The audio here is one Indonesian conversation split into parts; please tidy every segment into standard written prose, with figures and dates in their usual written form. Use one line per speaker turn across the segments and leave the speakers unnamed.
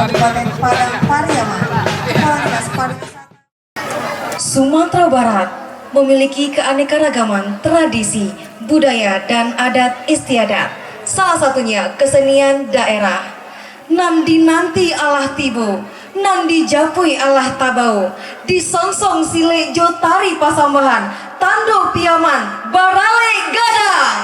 Kabupaten Padang Pariaman. Kepala Dinas Pariwisata
Sumatera Barat memiliki keanekaragaman tradisi, budaya, dan adat istiadat. Salah satunya kesenian daerah. Nan dinanti Allah tibo, nan dijapui Allah tabau, disongsong sile jotari pasambahan, tando piaman, barale gadang.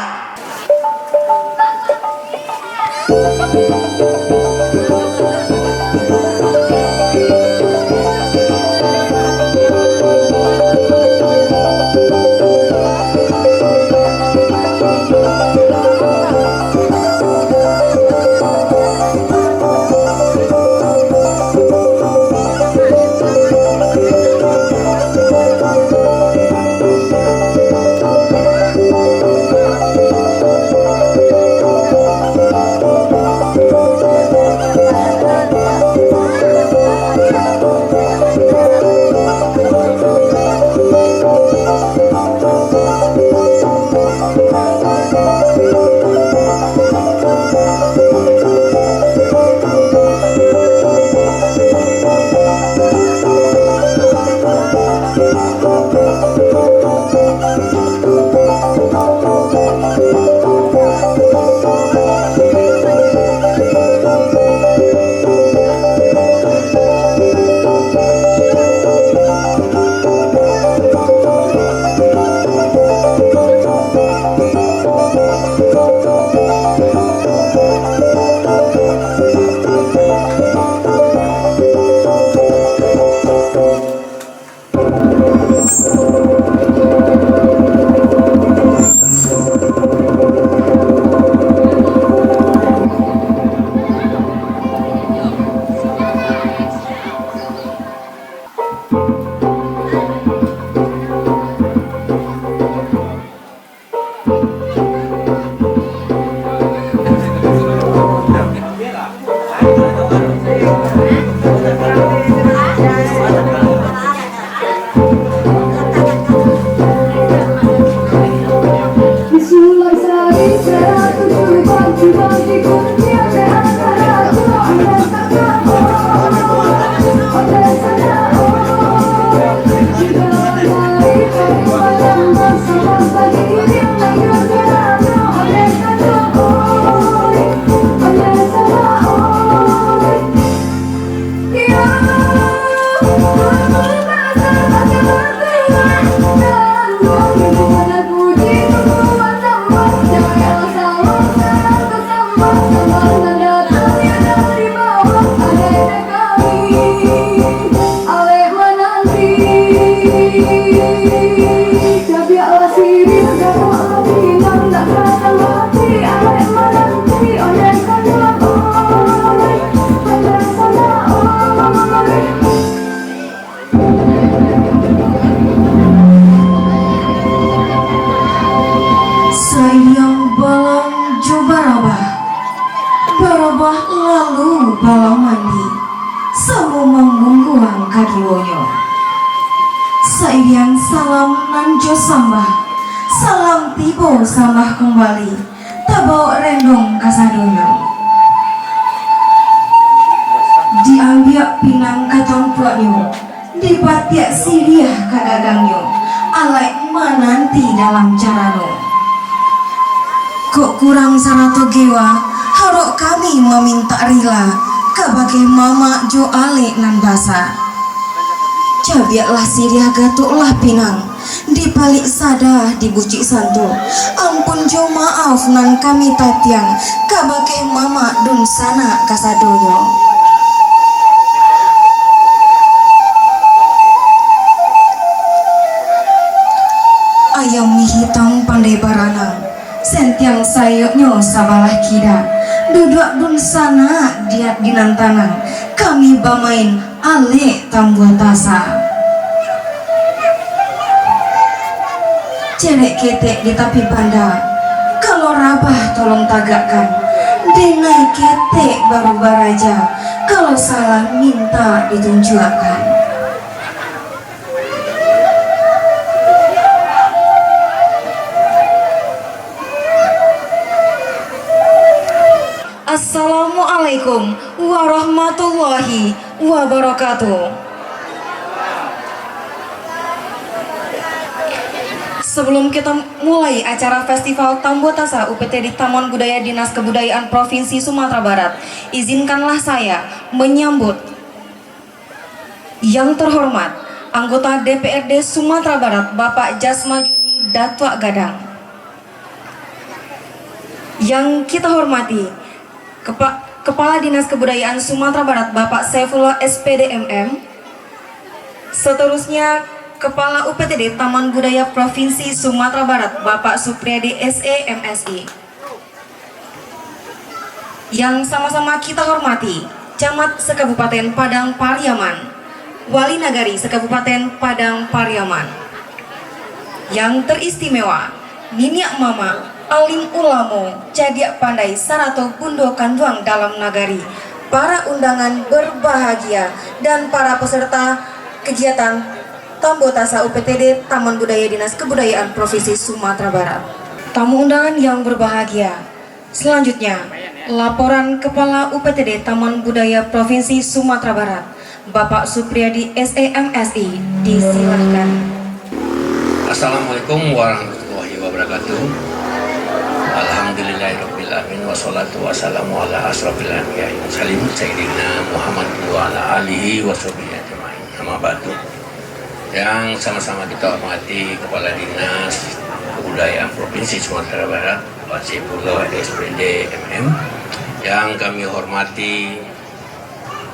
Sayang balang jo barabah lalu balang mandi, samu mangungguang kadulonyo. Sayang salam nanjo sambah, salam tibo sambah kembali, tabau rendong kasadonyo. Diambil pinang katompuaknyo, dipatiak siriah kadagangnya, alai mananti dalam carano. Kok kurang sarato gewa, harok kami meminta rila, kabagai mama jo ale nan basa. Cabiaklah siriah gatuklah pinang, dipalik sada dibucik santu. Ampun jo maaf nan kami tatiang, kabagai mama dun sana kasadonyo. Ayam mihitang pandai baranang, sentiang sayoknyo sabalah kida, duduk dun sana diat dinantangan, kami bamain ale tambuan tasa. Cerek ketek di tapi banda, kalau rabah tolong tagakkan, denai ketek baru baraja, kalau salah minta ditunjukkan. Assalamualaikum warahmatullahi wabarakatuh. Sebelum kita mulai acara Festival Tambo Tasa UPT di Taman Budaya Dinas Kebudayaan Provinsi Sumatera Barat, izinkanlah saya menyambut yang terhormat anggota DPRD Sumatera Barat Bapak Jasmajuni Datwa Gadang. Yang kita hormati Kepala Dinas Kebudayaan Sumatera Barat Bapak Saifullah SPD MM. Seterusnya Kepala UPTD Taman Budaya Provinsi Sumatera Barat Bapak Supriyadi SE MSI. Yang sama-sama kita hormati Camat Sekabupaten Padang Pariaman, Wali Nagari Sekabupaten Padang Pariaman. Yang teristimewa Niniak Mama Alim Ulamo Jadiak Pandai Sarato Bundo Kanduang dalam Nagari, para undangan berbahagia dan para peserta kegiatan Tambo Tasa UPTD Taman Budaya Dinas Kebudayaan Provinsi Sumatera Barat. Tamu undangan yang berbahagia, selanjutnya laporan Kepala UPTD Taman Budaya Provinsi Sumatera Barat Bapak Supriyadi SE MSI, disilahkan.
Assalamualaikum warahmatullahi wabarakatuh. Alhamdulillahirabbil alamin wassalatu wassalamu ala asrofil anbiya'i wal mursalin sayyidina Muhammad wa ala alihi washabihi ajmain. Amma ba'du. Yang sama-sama kita hormati Kepala Dinas Kebudayaan Provinsi Sumatera Barat Pak Saifullah SPD MM, yang kami hormati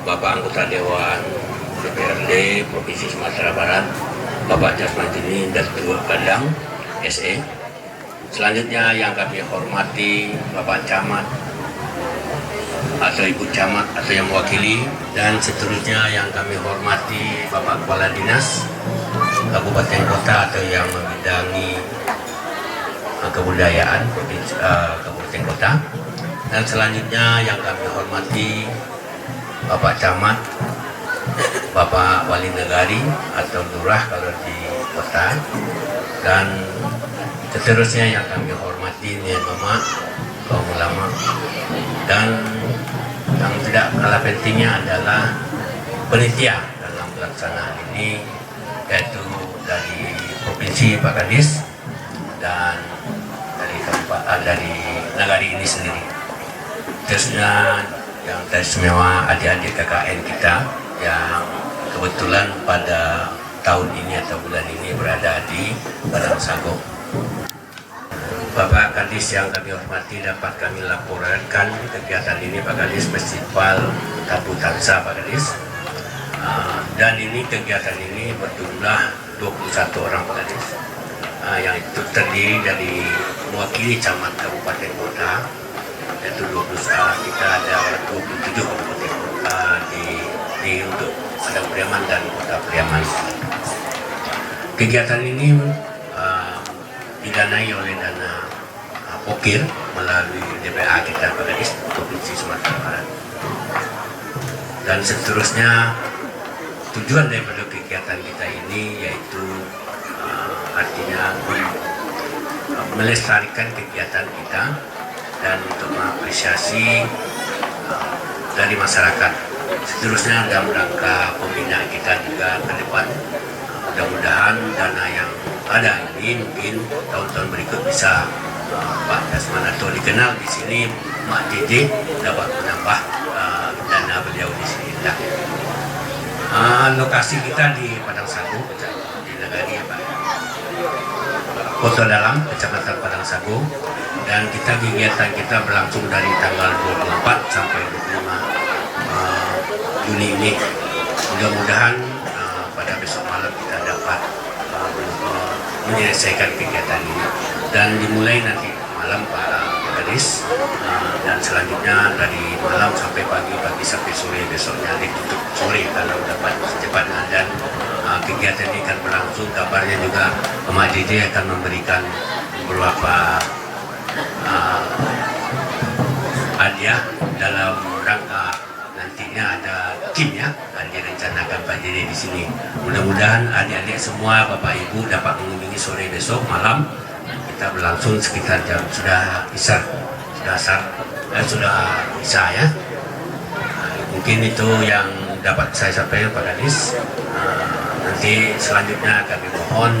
Bapak Anggota Dewan DPRD Provinsi Sumatera Barat Bapak Jasmajuni Datwa Gadang SE. Selanjutnya yang kami hormati Bapak Camat atau Ibu Camat atau yang mewakili, dan seterusnya yang kami hormati Bapak Kepala Dinas Kabupaten Kota atau yang membidangi kebudayaan Kabupaten Kota, dan selanjutnya yang kami hormati Bapak Camat, Bapak Wali Nagari atau Lurah kalau di kota, dan seterusnya yang kami hormati Nian Mama, kaum ulama, dan yang tidak kalah pentingnya adalah panitia dalam pelaksanaan ini, yaitu dari Provinsi Pak Kadis dan dari Nagari ini sendiri. Terusnya yang teristimewa adik-adik KKN kita yang kebetulan pada tahun ini atau bulan ini berada di Padang Sago. Bapak Kadis yang kami hormati, dapat kami laporkan kegiatan ini Pak Kadis, Festival Tambo Tasa Pak Kadis. Dan ini kegiatan ini berjumlah 21 orang Pak Kadis, yang itu terdiri dari mewakili camat kabupaten kota, yaitu 20, kita ada 27 kabupaten kota di untuk Padang Pariaman dan Kota Pariaman. Kegiatan ini didanai oleh dana Pokir melalui DPA kita Pak Kadis Provinsi Sumatera Barat. Dan seterusnya tujuan daripada kegiatan kita ini yaitu artinya melestarikan kegiatan kita dan untuk mengapresiasi dari masyarakat. Seterusnya dalam rangka pembinaan kita juga ke depan, mudah-mudahan dana yang ada ini mungkin tahun-tahun berikut bisa Pak Jasman atau dikenal di sini Mak JJ dapat menambah dana beliau di sini. Lokasi kita di Padang Sago, di Nagari Pak, Kota Dalam, Kecamatan Padang Sago, dan kegiatan kita berlangsung dari tanggal 24 sampai 25 Juni ini. Mudah-mudahan pada besok malam kita dapat menyelesaikan kegiatan ini dan dimulai nanti malam Pak Kadis, dan selanjutnya dari malam sampai pagi sampai sore, besoknya ditutup sore kalau dapat secepatnya. Dan kegiatan ini akan berlangsung, kabarnya juga Pak JJ akan memberikan beberapa hadiah dalam rangka nantinya ada kim ya, dan direncanakan Pak JJ di sini. Mudah-mudahan adik-adik semua, Bapak Ibu dapat mengunjungi sore besok malam. Kita berlangsung sekitar jam sudah isya ya. Mungkin itu yang dapat saya sampaikan Pak Kadis. Nanti selanjutnya kami mohon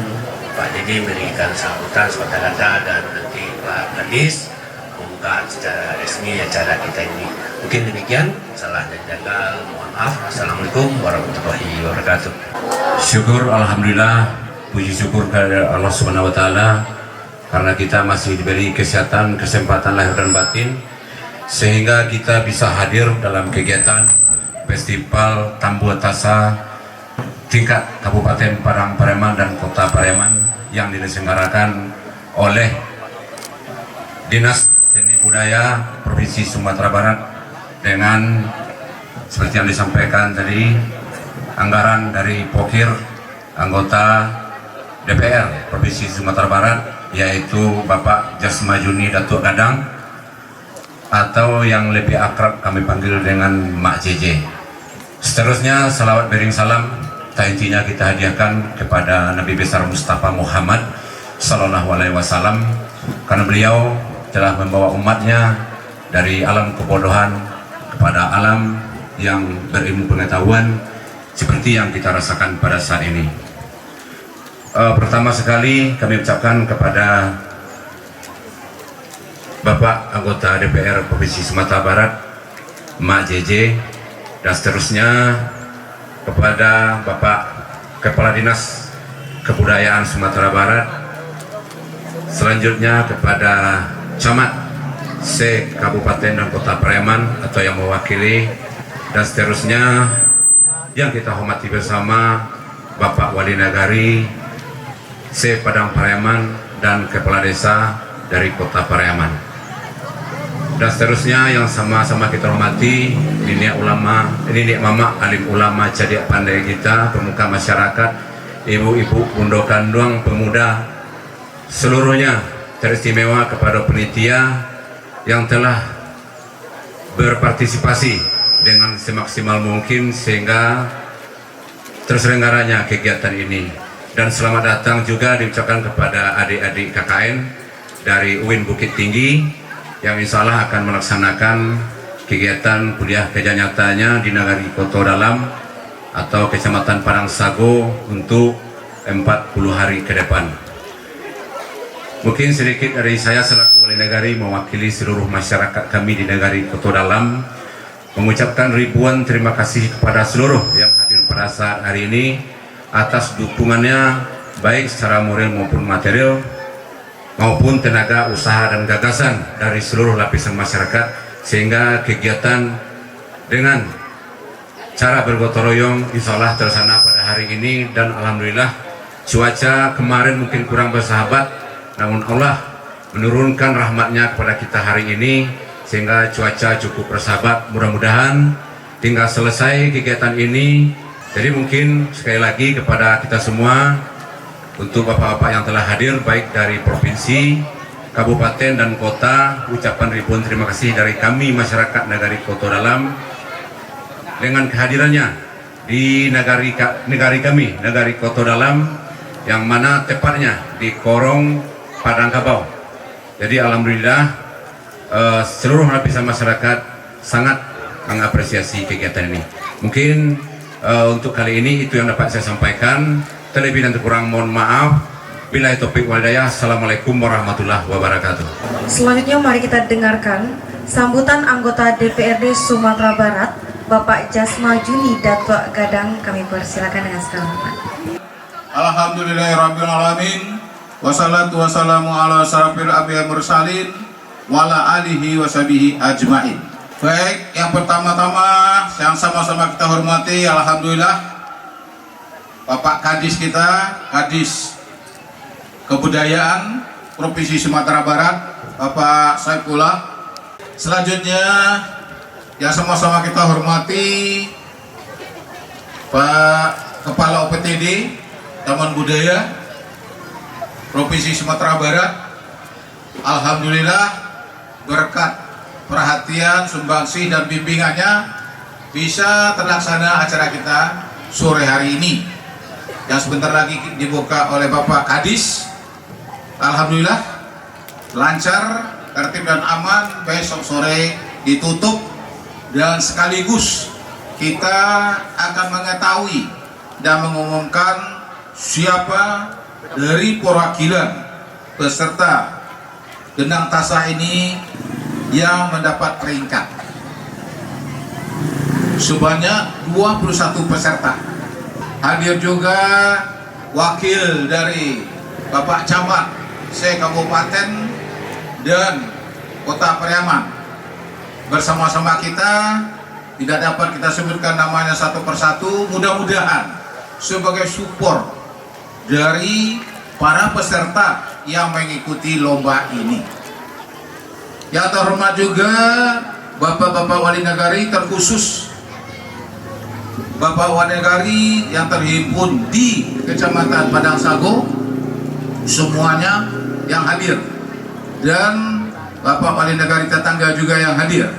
Pak Didi memberikan sambutan kata-kata dan nanti Pak Kadis membuka secara resmi acara kita ini. Mungkin demikian, salah dan jagal, mohon maaf. Assalamualaikum warahmatullahi wabarakatuh.
Syukur, alhamdulillah, puji syukur kepada Allah Subhanahu wa Ta'ala karena kita masih diberi kesehatan, kesempatan lahir dan batin, sehingga kita bisa hadir dalam kegiatan Festival Tambu Tasa tingkat Kabupaten Padang Pariaman dan Kota Pariaman yang diselenggarakan oleh Dinas Seni Budaya Provinsi Sumatera Barat dengan seperti yang disampaikan tadi, anggaran dari Pokir anggota DPR Provinsi Sumatera Barat, yaitu Bapak Jasmajuni Datuk Gadang atau yang lebih akrab kami panggil dengan Mak JJ. Seterusnya salawat bering salam intinya kita hadiahkan kepada Nabi besar Mustafa Muhammad Sallallahu Alaihi Wasallam, karena beliau telah membawa umatnya dari alam kebodohan kepada alam yang berilmu pengetahuan seperti yang kita rasakan pada saat ini. Pertama sekali kami ucapkan kepada Bapak anggota DPR Provinsi Sumatera Barat, Mak JJ, dan seterusnya kepada Bapak Kepala Dinas Kebudayaan Sumatera Barat, selanjutnya kepada Camat se Kabupaten dan Kota Pariaman atau yang mewakili, dan seterusnya yang kita hormati bersama Bapak Wali Nagari se Padang Pariaman dan Kepala Desa dari Kota Pariaman. Dan seterusnya yang sama-sama kita hormati Nenek ulama, nenek mama, alim ulama, cadik pandai kita, pemuka masyarakat, ibu-ibu, bundokan, pemuda, seluruhnya teristimewa kepada penitia yang telah berpartisipasi dengan semaksimal mungkin sehingga terselenggaranya kegiatan ini. Dan selamat datang juga diucapkan kepada adik-adik KKN dari UIN Bukit Tinggi yang insya Allah akan melaksanakan kegiatan kuliah kerja nyatanya di Nagari Koto Dalam atau Kecamatan Padang Sago untuk 40 hari ke depan. Mungkin sedikit dari saya selaku Wali Nagari mewakili seluruh masyarakat kami di Nagari Koto Dalam mengucapkan ribuan terima kasih kepada seluruh yang hadir pada saat hari ini atas dukungannya baik secara moral maupun material maupun tenaga usaha dan gagasan dari seluruh lapisan masyarakat, sehingga kegiatan dengan cara bergotong royong insya Allah terlaksana pada hari ini. Dan alhamdulillah cuaca kemarin mungkin kurang bersahabat, namun Allah menurunkan rahmatnya kepada kita hari ini sehingga cuaca cukup bersahabat. Mudah-mudahan tinggal selesai kegiatan ini. Jadi mungkin sekali lagi kepada kita semua, untuk bapak-bapak yang telah hadir baik dari provinsi, kabupaten dan kota, ucapan ribuan terima kasih dari kami masyarakat Nagari Koto Dalam dengan kehadirannya di negari kami, Nagari Koto Dalam, yang mana tepatnya di Korong Padang Kabau. Jadi alhamdulillah seluruh lapisan masyarakat sangat mengapresiasi kegiatan ini. Mungkin untuk kali ini itu yang dapat saya sampaikan. Terlebih dan kurang mohon maaf. Billahi taufiq wal hidayah. Assalamualaikum warahmatullahi wabarakatuh.
Selanjutnya mari kita dengarkan sambutan anggota DPRD Sumatera Barat, Bapak Jasmajuni Datuk Gadang. Kami persilakan dengan segala hormat.
Alhamdulillahirabbil alamin. Wassalatu wassalamu ala asyrafil anbiya'i mursalin wa ala alihi washabihi ajmain. Baik, yang pertama-tama yang sama-sama kita hormati, alhamdulillah Bapak Kadis kita, Kadis Kebudayaan Provinsi Sumatera Barat, Bapak Saifullah. Selanjutnya yang sama-sama kita hormati Pak Kepala OPTD Taman Budaya Provinsi Sumatera Barat. Alhamdulillah berkat perhatian, sumbangsih dan bimbingannya bisa terlaksana acara kita sore hari ini yang sebentar lagi dibuka oleh Bapak Kadis. Alhamdulillah lancar, tertib dan aman. Besok sore ditutup dan sekaligus kita akan mengetahui dan mengumumkan siapa dari perwakilan peserta gendang tasah ini yang mendapat peringkat. Sebanyak 21 peserta. Hadir juga wakil dari Bapak Camat se-Kabupaten dan Kota Pariaman. Bersama-sama kita, tidak dapat kita sebutkan namanya satu persatu, mudah-mudahan sebagai support dari para peserta yang mengikuti lomba ini. Yang terhormat juga Bapak-bapak wali nagari, terkhusus Bapak wali nagari yang terhimpun di Kecamatan Padang Sago, semuanya yang hadir, dan Bapak wali nagari tetangga juga yang hadir.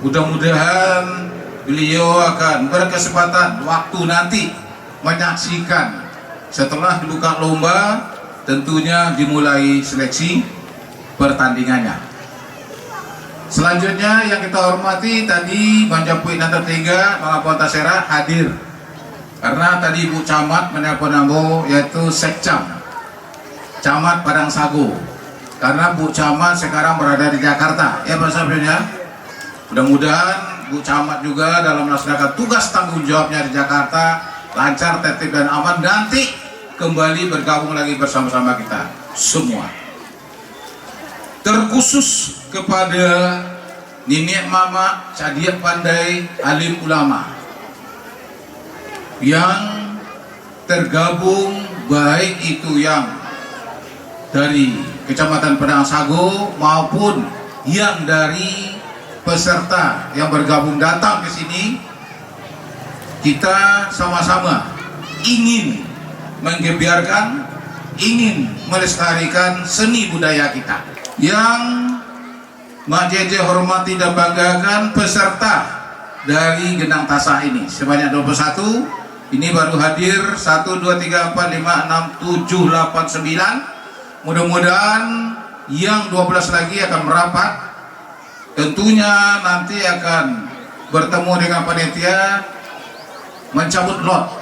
Mudah-mudahan beliau akan berkesempatan waktu nanti menyaksikan setelah dibuka lomba, tentunya dimulai seleksi pertandingannya. Selanjutnya yang kita hormati tadi Banjarpui Nantar 3 Mangapon Tasera hadir, karena tadi Bu Camat menelpon Ambo, yaitu Sekcam Camat Padang Sago, karena Bu Camat sekarang berada di Jakarta ya Pak Sabrina. Mudah-mudahan Bu Camat juga dalam melaksanakan tugas tanggung jawabnya di Jakarta lancar, tertib dan aman, nanti kembali bergabung lagi bersama-sama kita semua. Terkhusus kepada Nenek Mama Cadiak Pandai Alim Ulama yang tergabung, baik itu yang dari Kecamatan Padang Sago maupun yang dari peserta yang bergabung datang ke sini, kita sama-sama ingin menggebiarkan, ingin melestarikan seni budaya kita. Yang Mak Jeje hormati dan banggakan peserta dari gendang tasah ini sebanyak 21. Ini baru hadir 1, 2, 3, 4, 5, 6, 7, 8, 9. Mudah-mudahan yang 12 lagi akan merapat. Tentunya nanti akan bertemu dengan panitia mencabut lot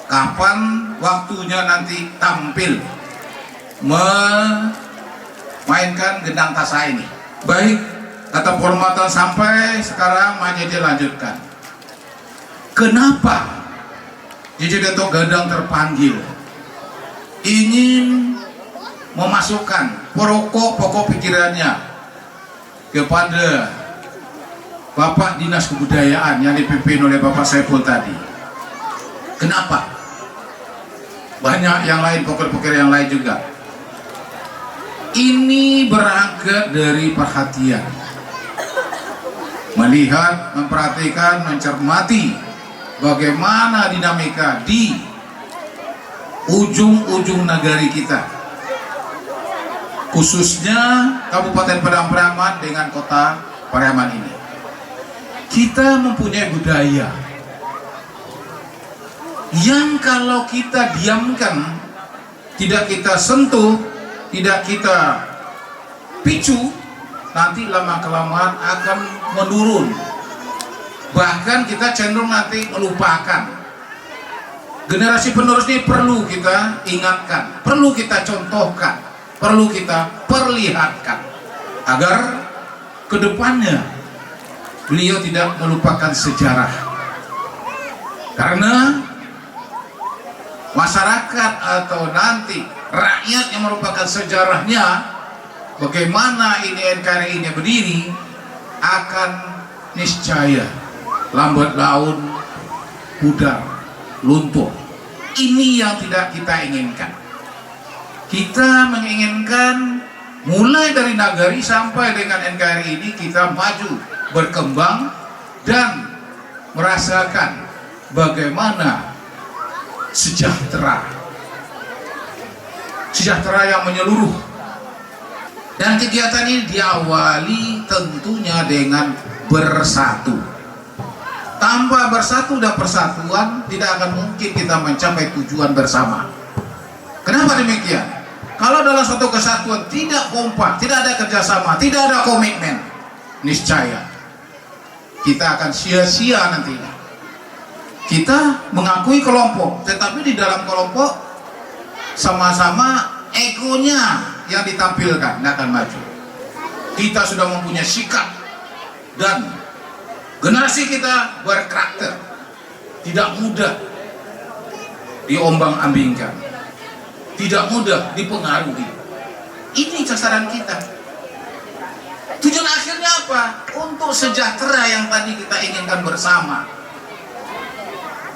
kapan waktunya nanti tampil memainkan gendang tasah ini. Baik, kata penghormatan sampai sekarang Mak Jeje lanjutkan. Kenapa Jeje Dato Gadang terpanggil ingin memasukkan pokok pikirannya kepada Bapak Dinas Kebudayaan yang dipimpin oleh Bapak Saiful tadi? Kenapa? Banyak yang lain, pokok-pokok yang lain juga. Ini berangkat dari perhatian, melihat, memperhatikan, mencermati bagaimana dinamika di ujung-ujung nagari kita, khususnya Kabupaten Padang Pariaman dengan Kota Pariaman ini. Kita mempunyai budaya yang kalau kita diamkan, tidak kita sentuh, tidak kita picu, nanti lama-kelamaan akan menurun. Bahkan kita cenderung nanti melupakan. Generasi penerus ini perlu kita ingatkan, perlu kita contohkan, perlu kita perlihatkan, agar kedepannya beliau tidak melupakan sejarah. Karena masyarakat atau nanti rakyat yang merupakan sejarahnya, bagaimana ini NKRI ini berdiri, akan niscaya lambat laun pudar, luntur. Ini yang tidak kita inginkan. Kita menginginkan mulai dari nagari sampai dengan NKRI ini kita maju, berkembang, dan merasakan bagaimana sejahtera yang menyeluruh. Dan kegiatan ini diawali tentunya dengan bersatu. Tanpa bersatu dan persatuan tidak akan mungkin kita mencapai tujuan bersama. Kenapa demikian? Kalau dalam suatu kesatuan tidak kompak, tidak ada kerjasama, tidak ada komitmen, niscaya kita akan sia-sia nantinya. Kita mengakui kelompok, tetapi di dalam kelompok sama-sama egonya yang ditampilkan, tidak akan maju. Kita sudah mempunyai sikap dan generasi kita berkarakter, tidak mudah diombang-ambingkan, tidak mudah dipengaruhi. Ini sasaran kita. Tujuan akhirnya apa? Untuk sejahtera yang tadi kita inginkan bersama.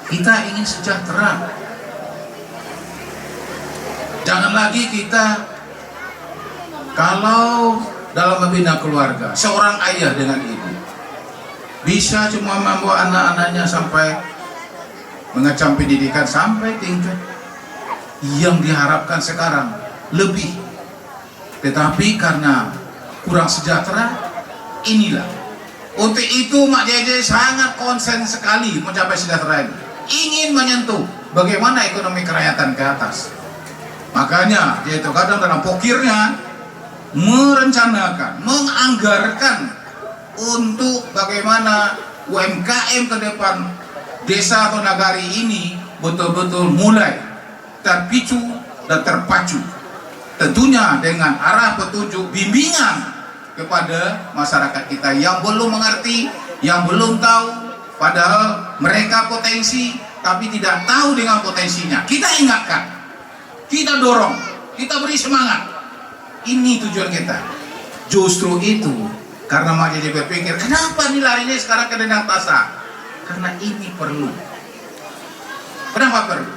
Kita ingin sejahtera. Jangan lagi kita, kalau dalam membina keluarga, seorang ayah dengan ibu bisa cuma membawa anak-anaknya sampai mengecam pendidikan sampai tingkat yang diharapkan sekarang lebih, tetapi karena kurang sejahtera, inilah. Untuk itu Mak Jeje sangat konsen sekali mencapai sejahtera ini, ingin menyentuh bagaimana ekonomi kerakyatan ke atas. Makanya dia itu kadang dalam pokirnya merencanakan, menganggarkan untuk bagaimana UMKM ke depan desa atau nagari ini betul-betul mulai terpicu dan terpacu, tentunya dengan arah petunjuk bimbingan kepada masyarakat kita yang belum mengerti, yang belum tahu, padahal mereka potensi tapi tidak tahu dengan potensinya. Kita ingatkan, kita dorong, kita beri semangat. Ini tujuan kita. Justru itu karena Mak Jeje berpikir, kenapa nih larinya sekarang ke Dendang Tasa? Karena ini perlu. Kenapa perlu?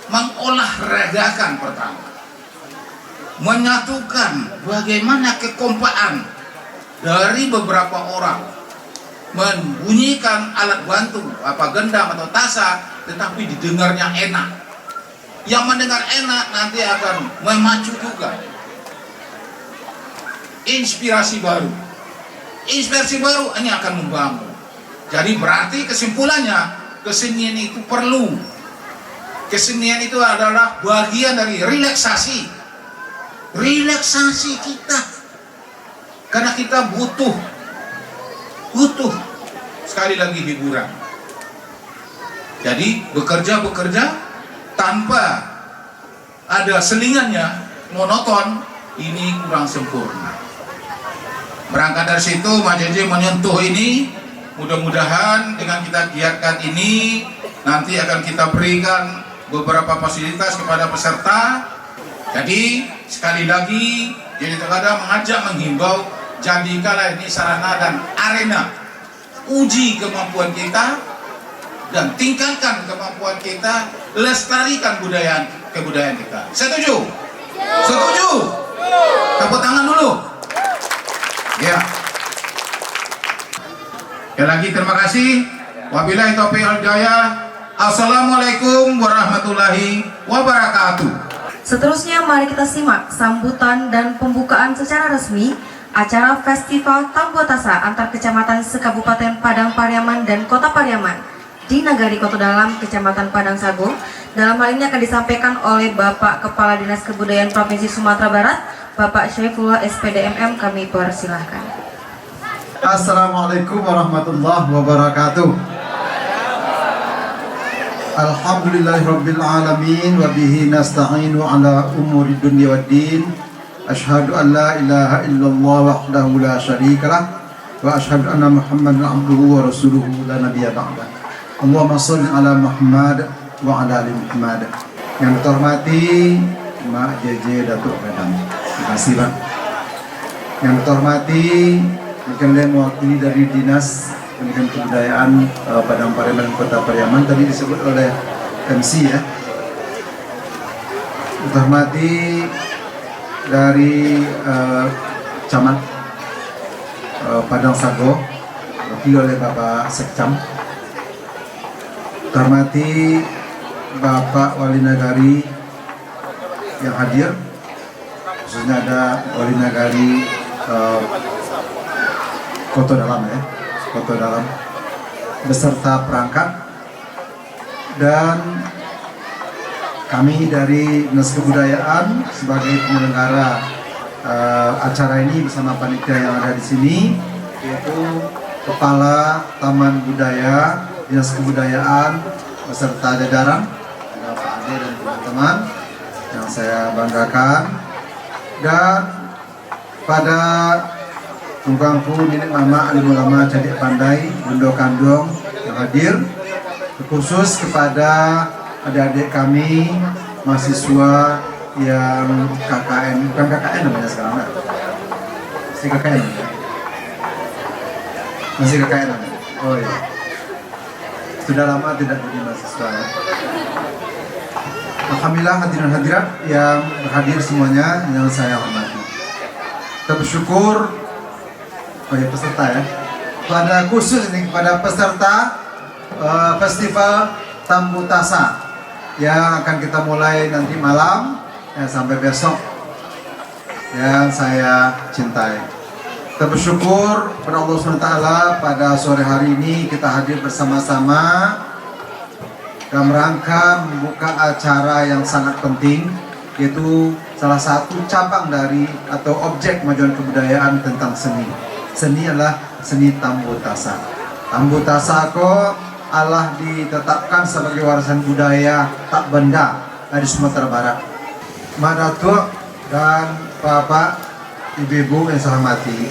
Mengolahragakan pertama, menyatukan bagaimana kekompakan dari beberapa orang, membunyikan alat bantu apa gendang atau tasa, tetapi didengarnya enak. Yang mendengar enak nanti akan memacu juga inspirasi baru. Inspirasi baru ini akan membangun. Jadi berarti kesimpulannya, kesenian itu perlu. Kesenian itu adalah bagian dari relaksasi kita, karena kita butuh sekali lagi hiburan. Jadi bekerja tanpa ada selingannya, monoton, ini kurang sempurna. Berangkat dari situ Mak Jeje menyentuh ini, mudah-mudahan dengan kita giatkan ini nanti akan kita berikan beberapa fasilitas kepada peserta. Jadi sekali lagi jadi terkadang mengajak, menghimbau, jadikanlah ini sarana dan arena uji kemampuan kita dan tingkatkan kemampuan kita, lestarikan kebudayaan kita. Setuju? Setuju? Tepuk tangan dulu. Ya. Sekali lagi terima kasih. Wabillahi taufiq wal hidayah. Assalamualaikum warahmatullahi wabarakatuh.
Seterusnya mari kita simak sambutan dan pembukaan secara resmi acara Festival Tambuah Tasa antar Kecamatan Sekabupaten Padang Pariaman dan Kota Pariaman di Nagari Koto Dalam, Kecamatan Padang Sago. Dalam hal ini akan disampaikan oleh Bapak Kepala Dinas Kebudayaan Provinsi Sumatera Barat, Bapak Syaifullah SPDMM. Kami persilahkan.
Assalamualaikum warahmatullahi wabarakatuh. Alhamdulillahirabbil alamin wa bihi nasta'inu ala umuri dunya waddin. Asyhadu an la ilaha illallah wahdahu la syarikalah wa asyhadu anna Muhammadan abduhu wa rasuluhu la nabiyya ba'da. Allahumma shalli ala Muhammad wa ala ali Muhammad. Yang terhormati Mak Jeje Datuk Padang. Terima kasih, Pak. Yang terhormati mungkin mewakili dari Dinas Pendidikan Kebudayaan Padang Pariaman dan Kota Pariaman, tadi disebut oleh MC ya. Terhormati dari Camat Padang Sago, wakil oleh Bapak Sekcam. Terhormati Bapak Wali Nagari yang hadir, khususnya ada Wali Nagari Koto Dalam ya, Koto Dalam beserta perangkat, dan kami dari Dinas Kebudayaan sebagai penyelenggara acara ini bersama panitia yang ada di sini, yaitu Kepala Taman Budaya Dinas Kebudayaan beserta jajaran, ada Pak Ade dan teman-teman yang saya banggakan, dan pada tunggangku nenek mama alim ulama cadik pandai Bundo Kandung yang hadir, khusus kepada adik-adik kami mahasiswa yang KKN, bukan KKN namanya sekarang, enggak? Masih KKN namanya? Masih KKN namanya? Oh iya, sudah lama tidak jadi mahasiswa ya. Alhamdulillah hadirin hadirat yang berhadir semuanya yang saya hormati. Kita bersyukur, oh ya peserta ya, pada khusus ini kepada peserta Festival Tambu Tasa yang akan kita mulai nanti malam ya, sampai besok, yang saya cintai. Kita bersyukur kepada Allah SWT pada sore hari ini kita hadir bersama-sama dalam rangka membuka acara yang sangat penting, yaitu salah satu cabang dari atau objek kemajuan kebudayaan tentang seni. Seni adalah seni Tambu Tasa. Tambu Tasa kok Allah ditetapkan sebagai warisan budaya tak benda di Sumatera Barat. Mak Datuk dan Bapak, Ibu-ibu yang saya hormati,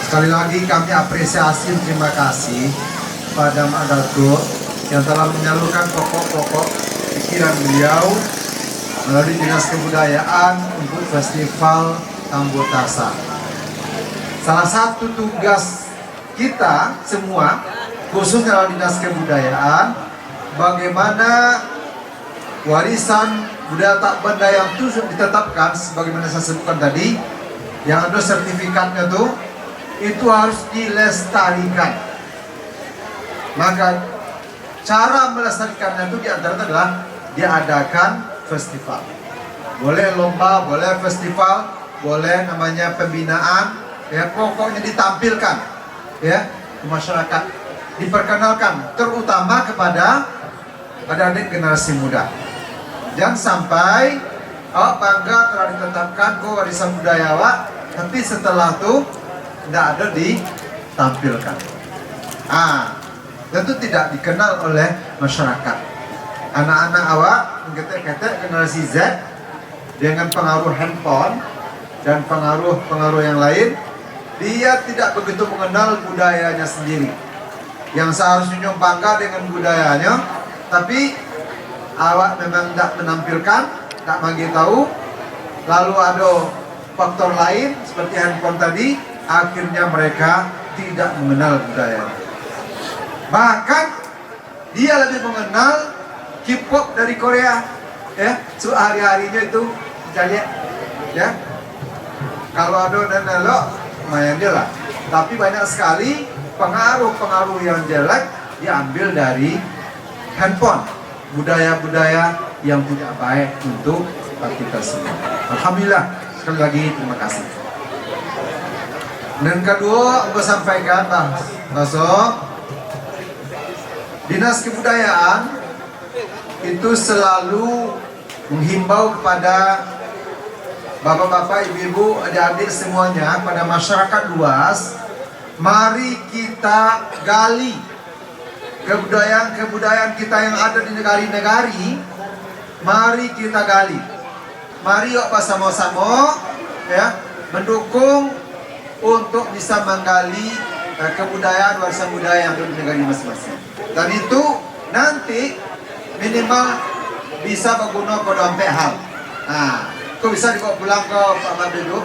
sekali lagi kami apresiasi dan terima kasih pada Mak Datuk yang telah menyalurkan pokok-pokok pikiran beliau melalui Dinas Kebudayaan untuk Festival Tambu Tasa. Salah satu tugas kita semua, khususnya dalam Dinas Kebudayaan, bagaimana warisan budaya tak benda yang itu ditetapkan sebagaimana saya sebutkan tadi, yang ada sertifikatnya tuh, itu harus dilestarikan. Maka cara melestarikannya itu diantaranya adalah diadakan festival. Boleh lomba, boleh festival, boleh namanya pembinaan, ya pokoknya ditampilkan ya ke masyarakat, diperkenalkan terutama kepada adik-adik generasi muda. Jangan sampai bangga telah ditetapkan warisan budaya tapi setelah itu tidak ada ditampilkan. Tentu tidak dikenal oleh masyarakat. Anak-anak awak ketek-ketek generasi Z dengan pengaruh handphone dan pengaruh yang lain, dia tidak begitu mengenal budayanya sendiri. Yang seharusnya bangga dengan budayanya, tapi awak memang tidak menampilkan, tidak bagi tahu. Lalu ada faktor lain seperti handphone tadi, akhirnya mereka tidak mengenal budayanya. Bahkan dia lebih mengenal K-pop dari Korea, ya. Sehari-harinya itu kita lihat, ya. Kalau ada dan elok, lumayan dia lah. Tapi banyak sekali pengaruh-pengaruh yang jelek diambil dari handphone, budaya-budaya yang tidak baik untuk kita semua. Alhamdulillah, sekali lagi terima kasih. Dan kedua, aku sampaikan bahwa Dinas Kebudayaan itu selalu menghimbau kepada bapak-bapak, ibu-ibu, adik-adik semuanya, pada masyarakat luas, mari kita gali kebudayaan kita yang ada di negari-negari. Mari kita gali. Mari yuk bersama-sama ya mendukung untuk bisa menggali kebudayaan, warisan budaya yang ada di negara masing-masing. Dan itu nanti minimal bisa berguna pada empat hal. Kau bisa dibawa pulang ke Pak Mabdu.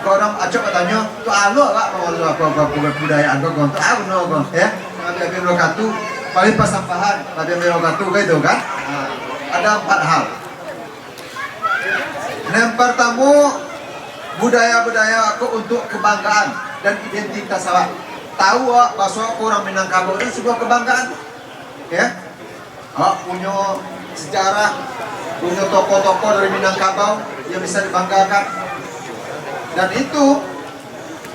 Kau orang acok katanya, tu alo lah mau apa kebudayaan kau tu alo kau ya. Nabi Merokatu paling pasampahan Nabi Merokatu gitu kan. Ada empat hal. Yang pertama, budaya-budaya aku untuk kebanggaan dan identitas awak. Tahu bahwa orang Minangkabau itu sebuah kebanggaan, ya. Punya sejarah, punya tokoh-tokoh dari Minangkabau yang bisa dibanggakan, dan itu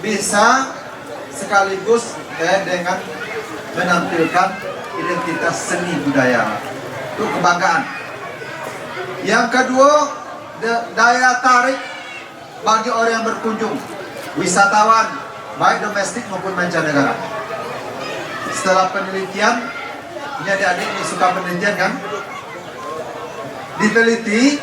bisa sekaligus dengan menampilkan identitas seni budaya, itu kebanggaan. Yang kedua, daya tarik bagi orang yang berkunjung, wisatawan baik domestik maupun mancanegara. Setelah penelitian ini adik-adik ini suka penelitian kan? Diteliti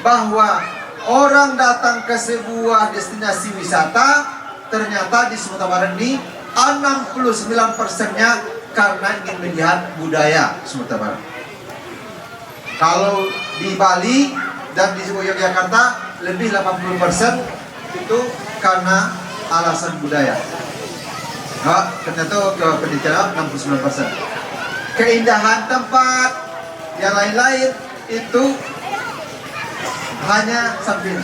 bahwa orang datang ke sebuah destinasi wisata, ternyata di Sumatera Barat ini 69%-nya karena ingin melihat budaya Sumatera Barat. Kalau di Bali dan di Yogyakarta lebih 80% itu karena alasan budaya. Nah, ternyata ke penelitian 69%. Keindahan tempat yang lain-lain itu hanya samping.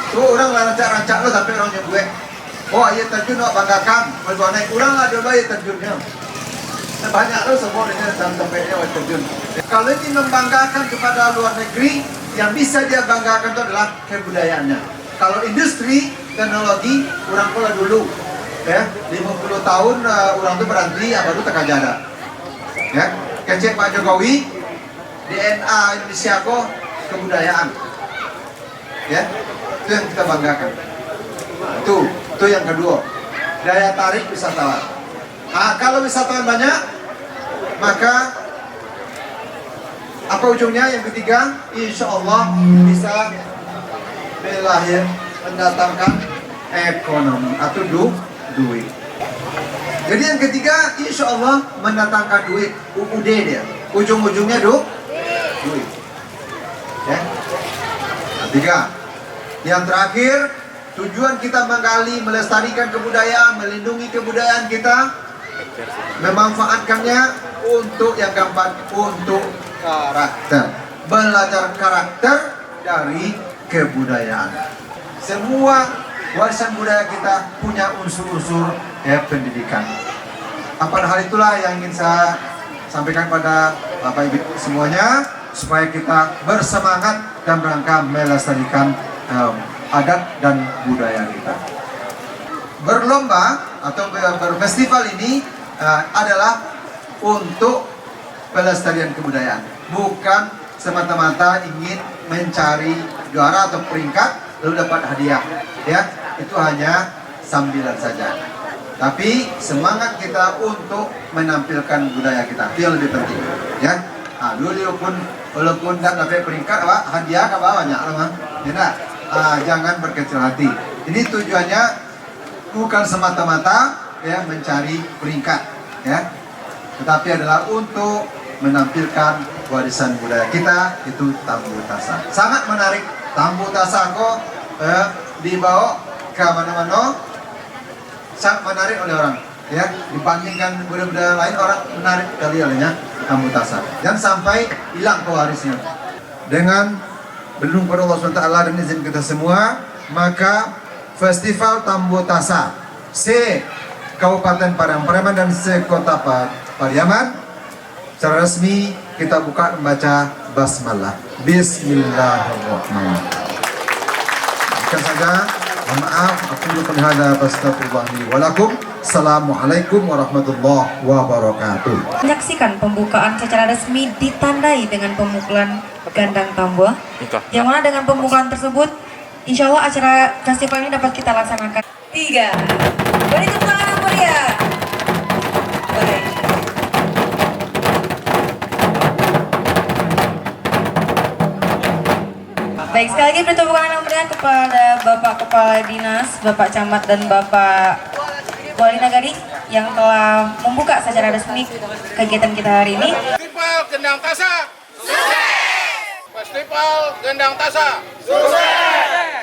Tuh orang rancak-rancak lo tapi orang gue. Oh air terjun lo banggakan. Kalau naik kurang lah dulu air terjunnya. Banyak lo semua dengan tempatnya air terjun. Kalau ini membanggakan kepada luar negeri, yang bisa dia banggakan itu adalah kebudayaannya. Kalau industri teknologi orang pula dulu, ya 50 tahun orang itu berhenti, baru terkajada. Ya, kecek Pak Jokowi, DNA Indonesia kok kebudayaan. Ya, itu yang kita banggakan. Itu yang kedua, daya tarik wisatawan. Kalau wisatawan banyak, maka apa ujungnya? Yang ketiga, insya Allah bisa mendatangkan ekonomi atau duit. Jadi yang ketiga, insya Allah mendatangkan duit. UUD dia, ujung-ujungnya duit. Ya. Tiga. Yang terakhir, tujuan kita menggali, melestarikan kebudayaan, melindungi kebudayaan kita, memanfaatkannya untuk yang keempat, untuk karakter. Belajar karakter dari kebudayaan. Semua warisan budaya kita punya unsur-unsur pendidikan. Pada hal itulah yang ingin saya sampaikan pada Bapak Ibu semuanya, supaya kita bersemangat dan rangka melestarikan adat dan budaya kita. Berlomba atau berfestival ini adalah untuk pelestarian kebudayaan, bukan semata-mata ingin mencari juara atau peringkat lalu dapat hadiah. Ya, itu hanya sambilan saja. Tapi semangat kita untuk menampilkan budaya kita itu yang lebih penting. Ya, walaupun tidak dapat peringkat, hadiah ke bawahnya, jangan berkecil hati. Ini tujuannya bukan semata-mata ya mencari peringkat, ya, tetapi adalah untuk menampilkan warisan budaya kita, itu Tambu Tasa. Sangat menarik. Tambu Tasa kok dibawa ke mana-mana, sangat menarik oleh orang. Ya, dibandingkan budaya-budaya lain, orang menarik kali olehnya Tambu Tasa. Jangan sampai hilang pewarisnya. Dengan berlindung pada Allah SWT dan izin kita semua, maka Festival Tambu Tasa se Kabupaten Padang Pariaman dan se Kota Pariaman secara resmi kita buka membaca basmalah. Bismillahirrahmanirrahim. Bukan saja, mohon maaf, aku lupa hadza fastaghfirullahi wa lakum. Assalamualaikum warahmatullahi wabarakatuh.
Menyaksikan pembukaan secara resmi ditandai dengan pemukulan gandang tambua. Yang mana dengan pemukulan tersebut, insya Allah acara festival ini dapat kita laksanakan. 3. Beri tepuk tangan yang meriah. Baik. Baik, sekali lagi beri tepuk tangan yang meriah kepada Bapak Kepala Dinas, Bapak Camat dan Bapak Wali Nagari yang telah membuka secara resmi kegiatan kita hari ini.
Festival Gendang Tasa sukses! Festival Gendang Tasa sukses!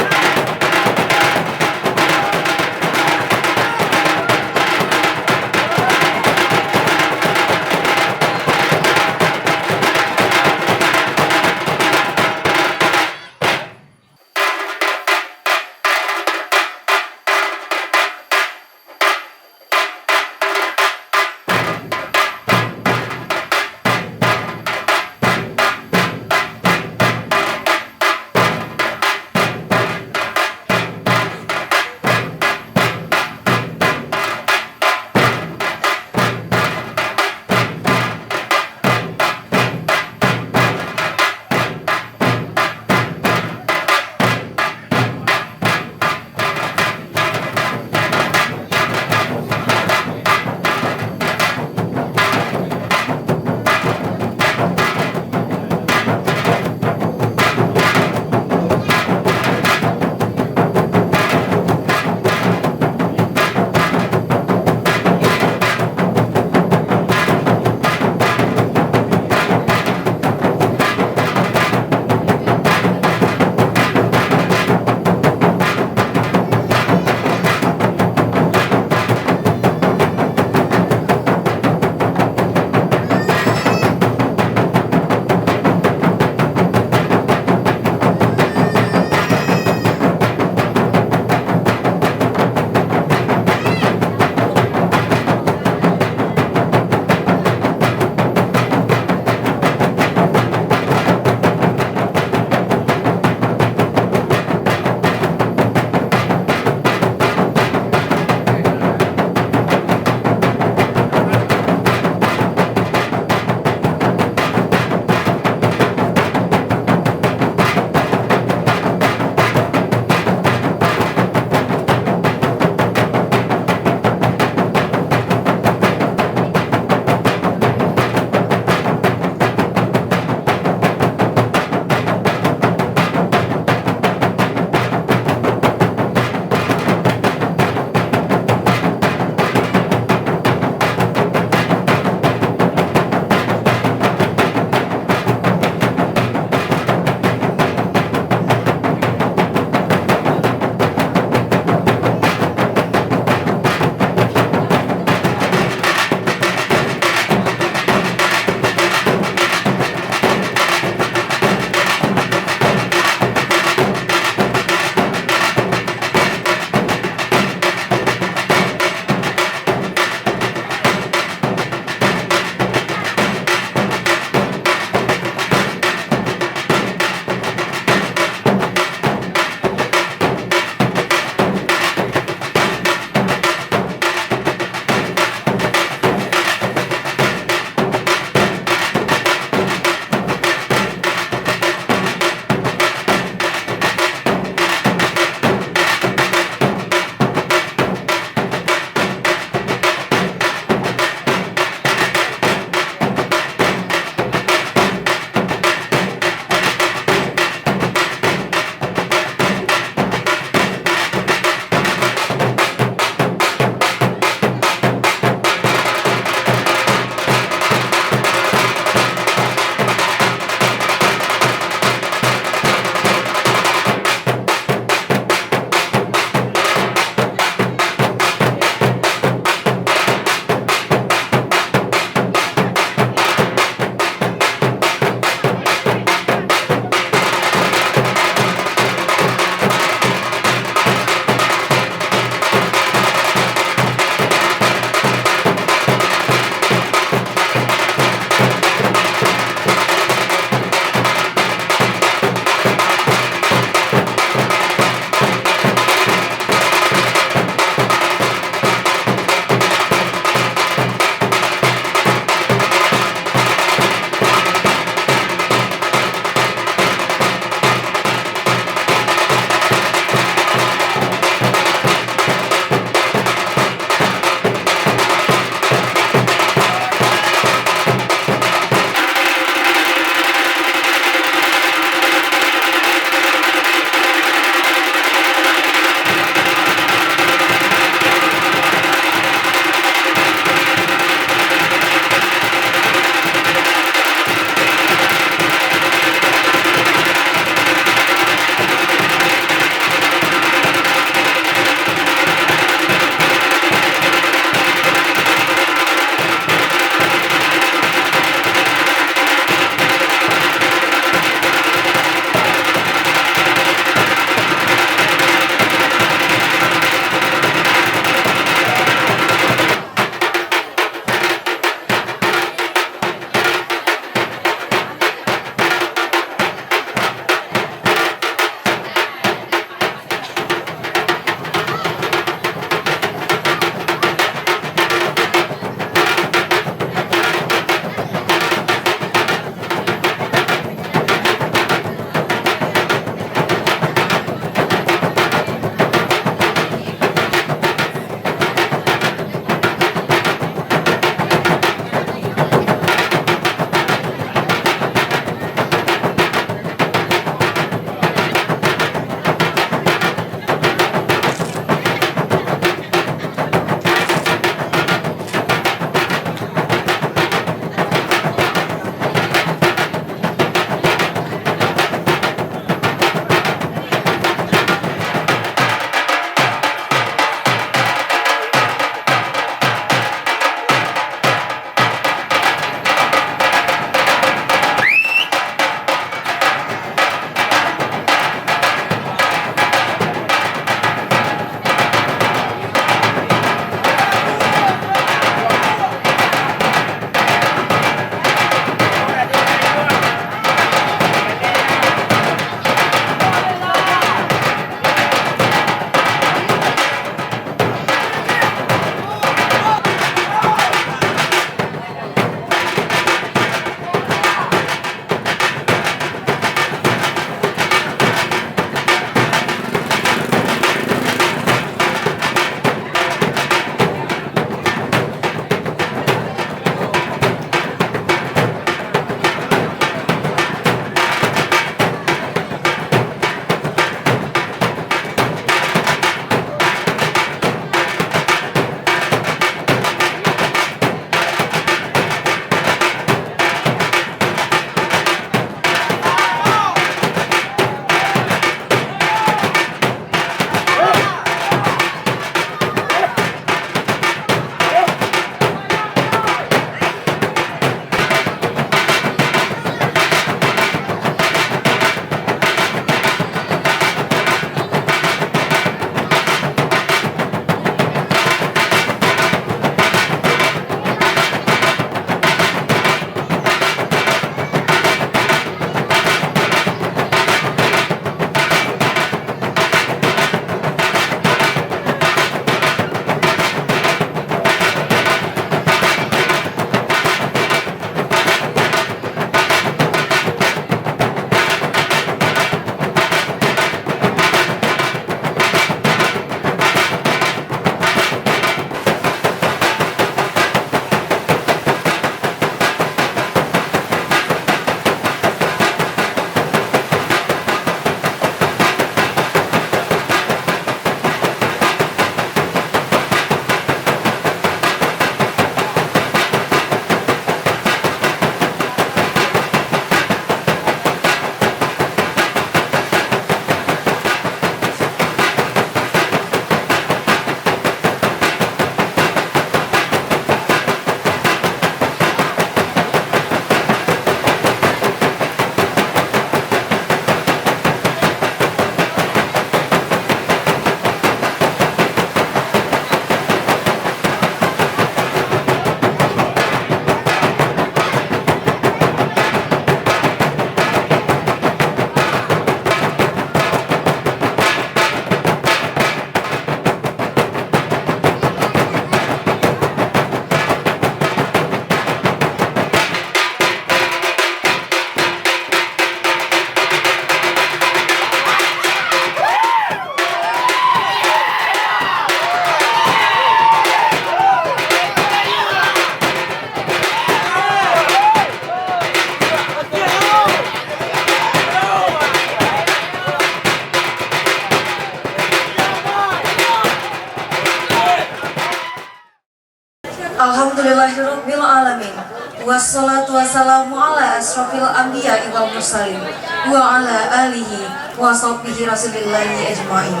Alhamdulillahirabbil alamin. Wassalatu wassalamu ala asrofil anbiya wal mursalin wa ala alihi wa sahbihi rasulillahi ajmain.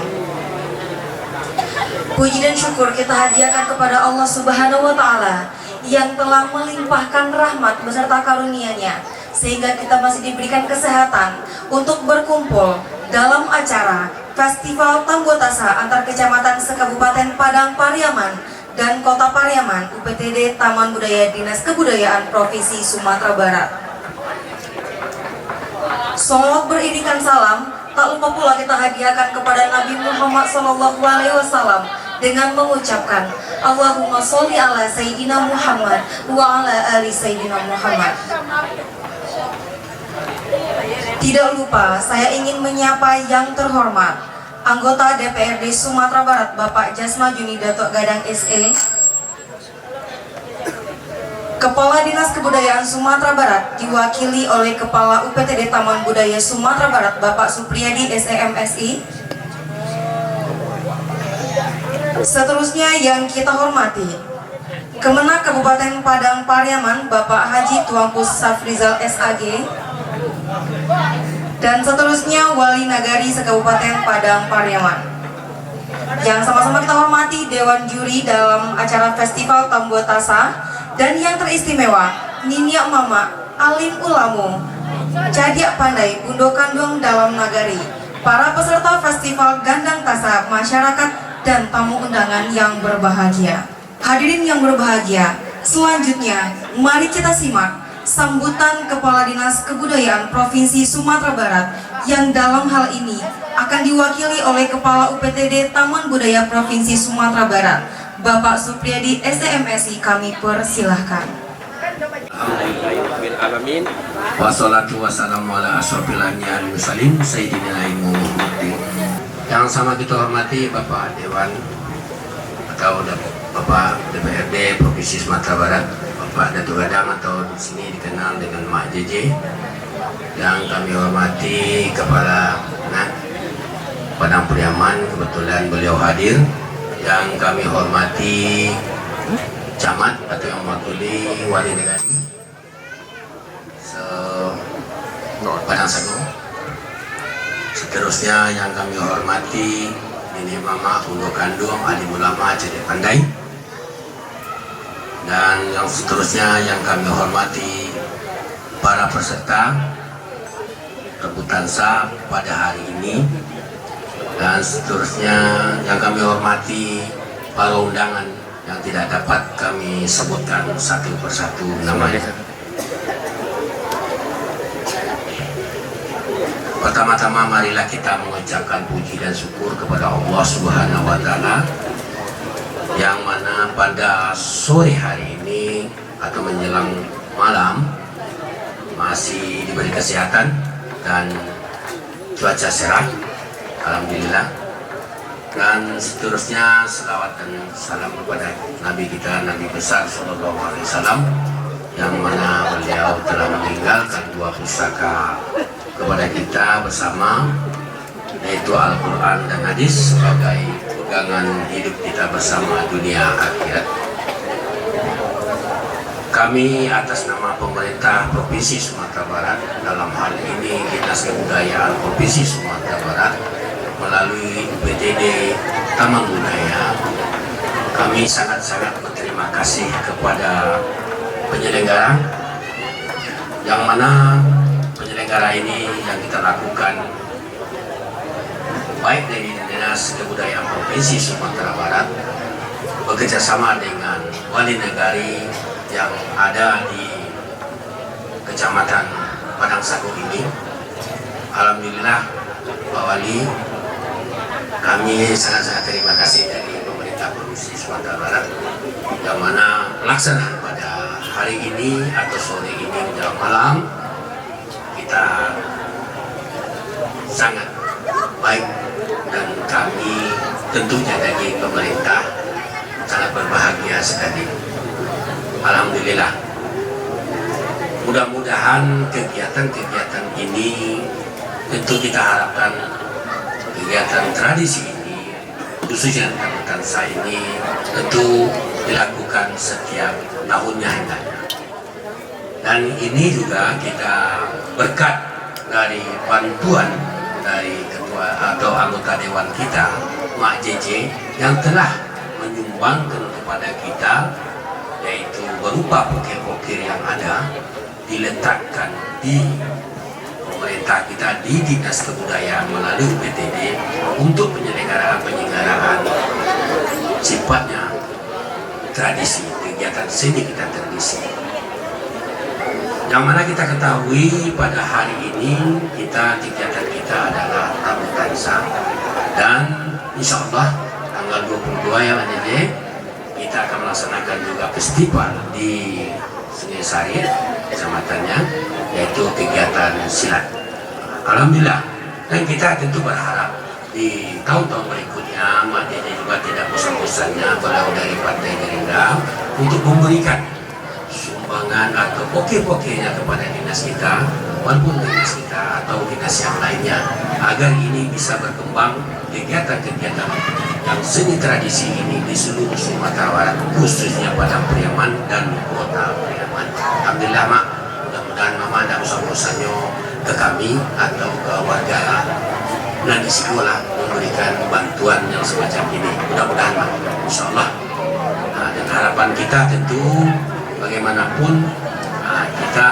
Puji dan syukur kita hadiahkan kepada Allah Subhanahu wa taala yang telah melimpahkan rahmat beserta karunia-Nya sehingga kita masih diberikan kesehatan untuk berkumpul dalam acara Festival Tambotasa antar kecamatan se-Kabupaten Padang Pariaman dan Kota Pariaman UPTD Taman Budaya Dinas Kebudayaan Provinsi Sumatera Barat. Salawat beriringan salam tak lupa pula kita hadiahkan kepada Nabi Muhammad SAW dengan mengucapkan Allahumma sholli ala Sayyidina Muhammad wa ala ali Sayyidina Muhammad. Tidak lupa saya ingin menyapa yang terhormat anggota DPRD Sumatera Barat Bapak Jasma Juni Datuk Gadang SE, Kepala Dinas Kebudayaan Sumatera Barat diwakili oleh Kepala UPTD Taman Budaya Sumatera Barat Bapak Supriyadi SEMSI. Seterusnya yang kita hormati Kemenak Kabupaten Padang Pariaman Bapak Haji Tuanku Safrizal SAG, dan seterusnya Wali Nagari se-Kabupaten Padang Pariaman. Yang sama-sama kita hormati Dewan Juri dalam acara Festival Tambotasa dan yang teristimewa Niniak Mama, Alim Ulamu, Cadiak Pandai, Bundo Kandung dalam Nagari, para peserta Festival Gandang Tasa, masyarakat dan tamu undangan yang berbahagia. Hadirin yang berbahagia, selanjutnya mari kita simak sambutan Kepala Dinas Kebudayaan Provinsi Sumatera Barat yang dalam hal ini akan diwakili oleh Kepala UPTD Taman Budaya Provinsi Sumatera Barat Bapak Supriyadi SEMSI. Kami persilahkan.
Alhamdulillahirrahmanirrahim. Wassalatu wassalamu ala asrofil anbiya wal mursalin sayyidina Muhammadin. Yang sama kita hormati Bapak Dewan atau Bapak DPRD Provinsi Sumatera Barat Pak Datuk Gadang atau di sini dikenal dengan Mak JJ, yang kami hormati Kepala Padang Pariaman, kebetulan beliau hadir, yang kami hormati Camat atau yang mewakili Wali Negari Padang Sagu. Seterusnya yang kami hormati Nini Mama, Bundo Kandung, Alim Ulama, Cadiak Pandai. Dan yang seterusnya yang kami hormati para peserta rebutan sah pada hari ini, dan seterusnya yang kami hormati para undangan yang tidak dapat kami sebutkan satu persatu namanya. Pertama-tama marilah kita mengucapkan puji dan syukur kepada Allah Subhanahu wa taala yang mana pada sore hari ini atau menjelang malam masih diberi kesehatan dan cuaca cerah, alhamdulillah. Dan seterusnya selawat dan salam kepada Nabi kita, Nabi besar Sallallahu Alaihi Wasallam, yang mana beliau telah meninggalkan dua pusaka kepada kita bersama, yaitu Al-Quran dan Hadis sebagai pegangan hidup kita bersama dunia akhirat. Kami atas nama pemerintah Provinsi Sumatera Barat, dalam hal ini Dinas Kebudayaan Provinsi Sumatera Barat melalui UPTD Taman Budaya, kami sangat-sangat berterima kasih kepada penyelenggara, yang mana penyelenggara ini yang kita lakukan baik dari Dinas Kebudayaan Provinsi Sumatera Barat bekerjasama dengan Wali Negari yang ada di Kecamatan Padang Sagu ini. Alhamdulillah Pak Wali, kami sangat-sangat terima kasih dari pemerintah Provinsi Sumatera Barat, yang mana pelaksanaan pada hari ini atau sore ini menjelang malam kita sangat baik, dan kami tentunya dari pemerintah sangat berbahagia sekali. Alhamdulillah. Mudah-mudahan kegiatan-kegiatan ini tentu kita harapkan kegiatan tradisi ini khususnya tentang Tansa ini tentu dilakukan setiap tahunnya hendaknya. Dan ini juga kita berkat dari bantuan dari ketua atau anggota dewan kita, Mak JJ, yang telah menyumbangkan kepada kita, yaitu berupa pokir-pokir yang ada diletakkan di pemerintah kita, di Dinas Kebudayaan melalui PTD untuk penyelenggaraan sifatnya tradisi, kegiatan seni kita tradisi. Yang mana kita ketahui pada hari ini kegiatan kita adalah Tamu Tansa, dan insya Allah tanggal 22 ya Pak JJ, kita akan melaksanakan juga festival di Sungai Sari kecamatannya, yaitu kegiatan silat. Alhamdulillah, dan kita tentu berharap di tahun-tahun berikutnya Mak JJ juga tidak bosan-bosannya beliau dari Partai Gerindra untuk memberikan sumbangan atau pokir-pokirnya kepada dinas kita, walaupun dinas kita atau dinas yang lainnya, agar ini bisa berkembang kegiatan-kegiatan yang seni tradisi ini di seluruh Sumatera Barat, khususnya Padang Pariaman dan Kota Pariaman. Alhamdulillah Mak, mudah-mudahan Mama tidak bosan-bosannya ke kami atau ke warga Nadi Sekolah memberikan bantuan yang semacam ini. Mudah-mudahan Mak, insya Allah. Dan harapan kita tentu bagaimanapun kita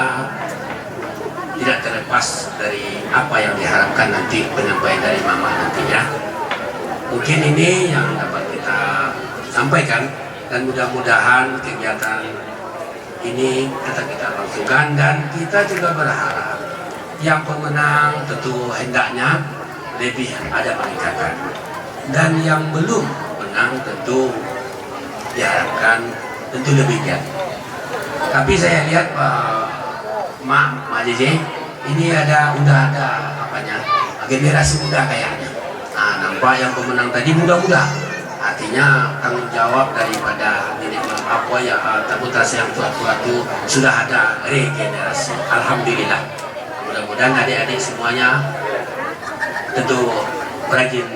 tidak terlepas dari apa yang diharapkan nanti penyampaian dari Mama nantinya. Mungkin ini yang dapat kita sampaikan, dan mudah-mudahan kegiatan ini kita langsungkan, dan kita juga berharap yang pemenang tentu hendaknya lebih ada peningkatan, dan yang belum menang tentu diharapkan tentu lebih giat. Tapi saya lihat Mak JJ ini udah ada apanya, generasi muda kayaknya. Nah, nampak yang pemenang tadi muda-muda, artinya tanggung jawab daripada apa ya tabutasi yang tua-tua itu sudah ada regenerasi. Alhamdulillah, mudah-mudahan adik-adik semuanya tentu rajin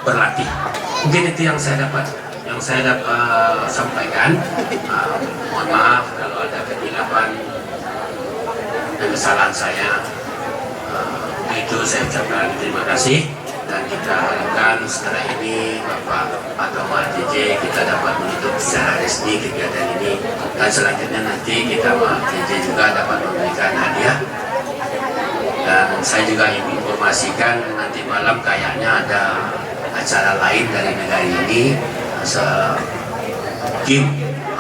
berlatih. Mungkin itu yang saya dapat sampaikan. Mohon maaf kalau ada kehilafan dan kesalahan saya. Itu saya ucapkan terima kasih, dan kita harapkan setelah ini Bapak atau Mak JJ kita dapat menutup secara resmi kegiatan ini, dan selanjutnya nanti kita Mak JJ juga dapat memberikan hadiah. Dan saya juga ingin informasikan nanti malam kayaknya ada acara lain dari negara ini, game,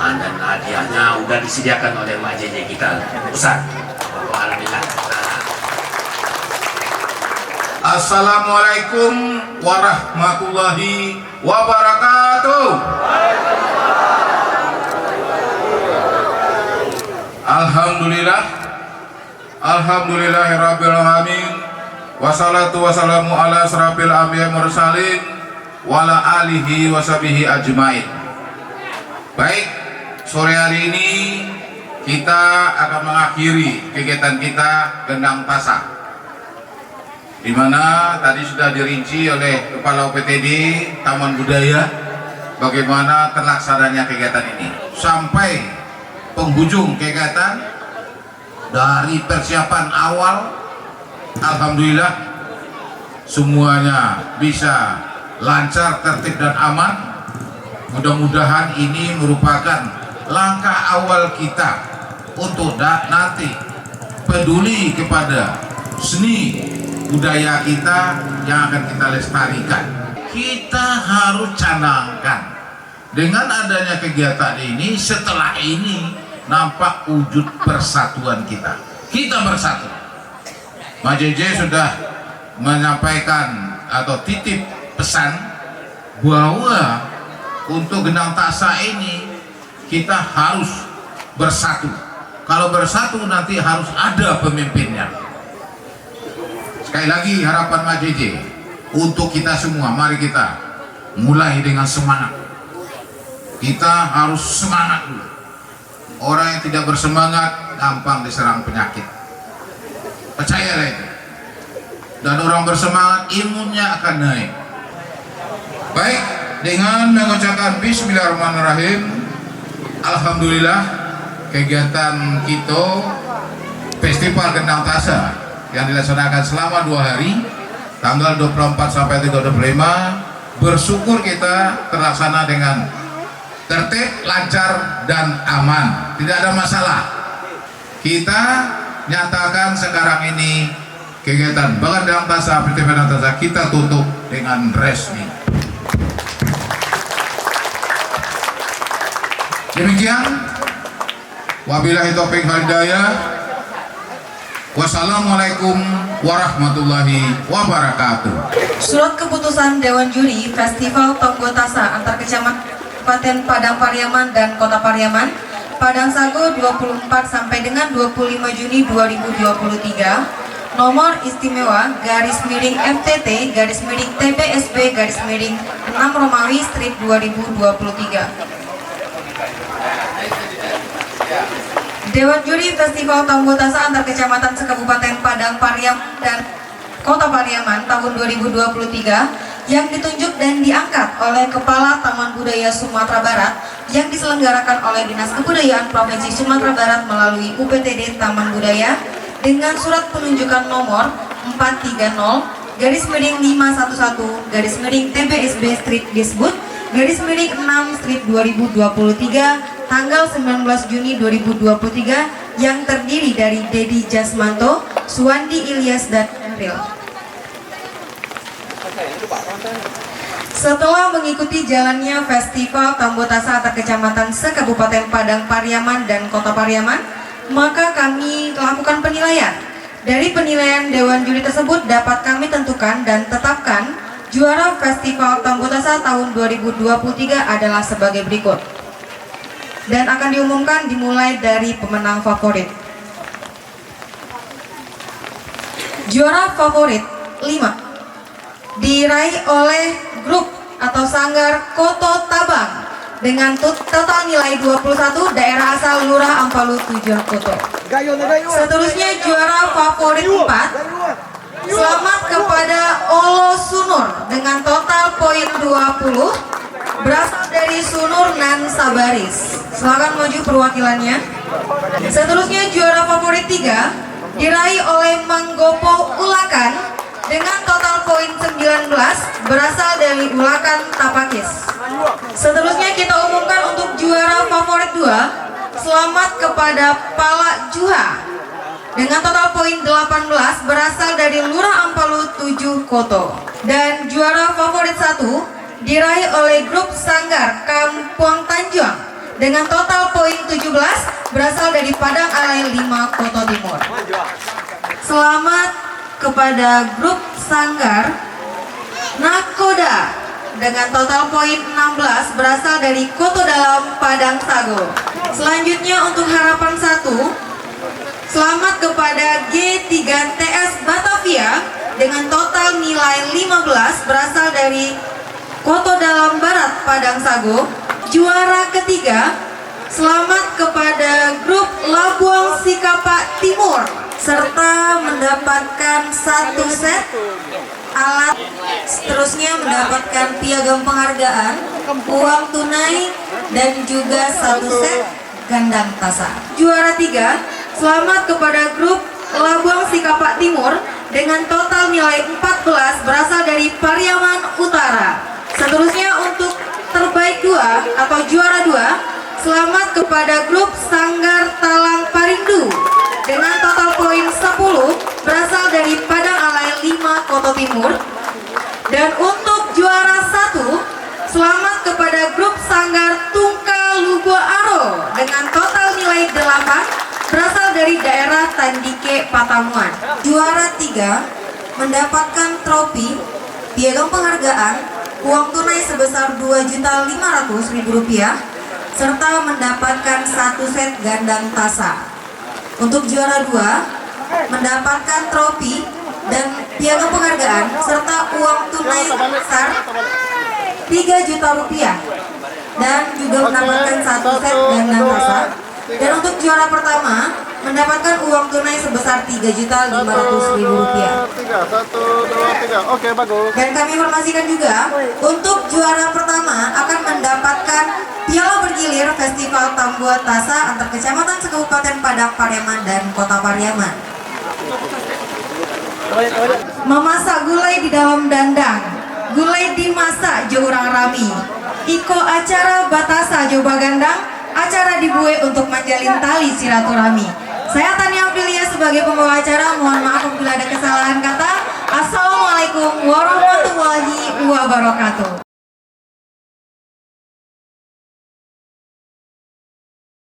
dan hadiahnya udah disediakan oleh Mak JJ kita besar. Alhamdulillah.
Assalamualaikum warahmatullahi wabarakatuh. Alhamdulillah, alhamdulillahirabbil alamin, wassalatu wassalamu ala asrofil anbiya'i mursalin wa ala alihi washabihi ajmain. Baik, sore hari ini kita akan mengakhiri kegiatan kita Gendang Tasa, di mana tadi sudah dirinci oleh Kepala UPTD Taman Budaya bagaimana terlaksananya kegiatan ini sampai penghujung kegiatan. Dari persiapan awal, alhamdulillah semuanya bisa lancar, tertib dan aman. Mudah-mudahan ini merupakan langkah awal kita untuk nanti peduli kepada seni budaya kita yang akan kita lestarikan. Kita harus canangkan dengan adanya kegiatan ini, setelah ini nampak wujud persatuan kita. Kita bersatu. Mak JJ sudah menyampaikan atau titip pesan bahwa untuk Gendang Tasa ini kita harus bersatu. Kalau bersatu nanti harus ada pemimpinnya. Sekali lagi harapan Mak JJ untuk kita semua, mari kita mulai dengan semangat. Kita harus semangat dulu. Orang yang tidak bersemangat gampang diserang penyakit. Percayalah itu. Dan orang bersemangat imunnya akan naik. Baik, dengan mengucapkan Bismillahirrahmanirrahim, alhamdulillah kegiatan kita Festival Gendang Tasa yang dilaksanakan selama 2 hari, tanggal 24 sampai 25, bersyukur kita terlaksana dengan tertib, lancar, dan aman, tidak ada masalah. Kita nyatakan sekarang ini kegiatan Gendang Tasa, Festival Gendang Tasa kita tutup dengan resmi. Demikian, wabillahi taufiq wal hidayah. Wassalamualaikum warahmatullahi wabarakatuh.
Surat keputusan Dewan Juri Festival Tonggo Tasa antar Kecamatan Padang Pariaman dan Kota Pariaman, Padang Sago 24 sampai dengan 25 Juni 2023, nomor istimewa garis miring FTT garis miring TBSB garis miring 6 Romawi Strip 2023. Dewan Juri Festival Tonggo Tasa antar Kecamatan Sekabupaten Padang Pariaman dan Kota Pariaman tahun 2023 yang ditunjuk dan diangkat oleh Kepala Taman Budaya Sumatera Barat yang diselenggarakan oleh Dinas Kebudayaan Provinsi Sumatera Barat melalui UPTD Taman Budaya dengan surat penunjukan nomor 430 garis miring 511 garis miring TBSB Street Disbud garis miring 6 Street 2023 tanggal 19 Juni 2023 yang terdiri dari Dedi Jasmanto, Suwandi Ilyas, dan Ariel. Setelah mengikuti jalannya Festival Tonggo Tasa antar Kecamatan Sekabupaten Padang Pariaman dan Kota Pariaman, maka kami lakukan penilaian. Dari penilaian Dewan Juri tersebut dapat kami tentukan dan tetapkan juara Festival Tonggo Tasa tahun 2023 adalah sebagai berikut. Dan akan diumumkan dimulai dari pemenang favorit. Juara favorit 5 diraih oleh grup atau sanggar Koto Tabang dengan total nilai 21, daerah asal Lurah Ampalu Tujuan Koto. Seterusnya juara favorit 4, selamat kepada Olo Sunur dengan total poin 20, berasal dari Sunur Nan Sabaris. Silakan maju perwakilannya. Seterusnya juara favorit 3 diraih oleh Manggopo Ulakan dengan total poin 19, berasal dari Ulakan Tapakis. Seterusnya kita umumkan untuk juara favorit 2, selamat kepada Pala Juha dengan total poin 18, berasal dari Lurah Ampalu 7 Koto. Dan juara favorit 1 diraih oleh grup sanggar Kampung Tanjung dengan total poin 17, berasal dari Padang Alai 5 Koto Timur. Selamat kepada grup sanggar Nakoda dengan total poin 16, berasal dari Koto Dalam Padang Sago. Selanjutnya untuk harapan 1, selamat kepada G3TS Batavia dengan total nilai 15, berasal dari Koto Dalam Barat Padang Sago. Juara ketiga, selamat kepada grup Labuang Sikapa Timur serta mendapatkan 1 set alat, seterusnya mendapatkan piagam penghargaan, uang tunai, dan juga 1 set gandang tasa. Juara 3, selamat kepada grup Labuang Sikapa Timur dengan total nilai 14, berasal dari Pariaman Utara. Seterusnya untuk terbaik 2 atau juara 2, selamat kepada grup Sanggar Talang Parindu dengan total poin 10, berasal dari Padang Alai 5 Koto Timur. Dan untuk juara 1, selamat kepada grup Sanggar Tungka Lugo Aro dengan total nilai 8, berasal dari daerah Tandike Patamuan. Juara 3 mendapatkan trofi, piagam penghargaan, uang tunai sebesar Rp2.500.000 serta mendapatkan 1 set gandang tasa. Untuk juara 2 mendapatkan trofi dan piagam penghargaan serta uang tunai sebesar Rp3 juta dan juga mendapatkan 1 set gandang tasa. Dan untuk juara pertama mendapatkan uang tunai sebesar Rp3.500.000.
3, 1, 2, 3. Oke, bagus.
Dan kami informasikan juga, untuk juara pertama akan mendapatkan piala bergilir Festival Tambuat Tasa antar kecamatan Kabupaten Padang Pariaman dan Kota Pariaman. Memasak gulai di dalam dandang, gulai dimasak jo urang rami. Iko acara Batasa jo bagandang, acara dibuat untuk menjalin tali silaturahmi. Saya Tania Aprilia sebagai pembawa acara, mohon maaf apabila ada kesalahan kata. Assalamualaikum warahmatullahi wabarakatuh.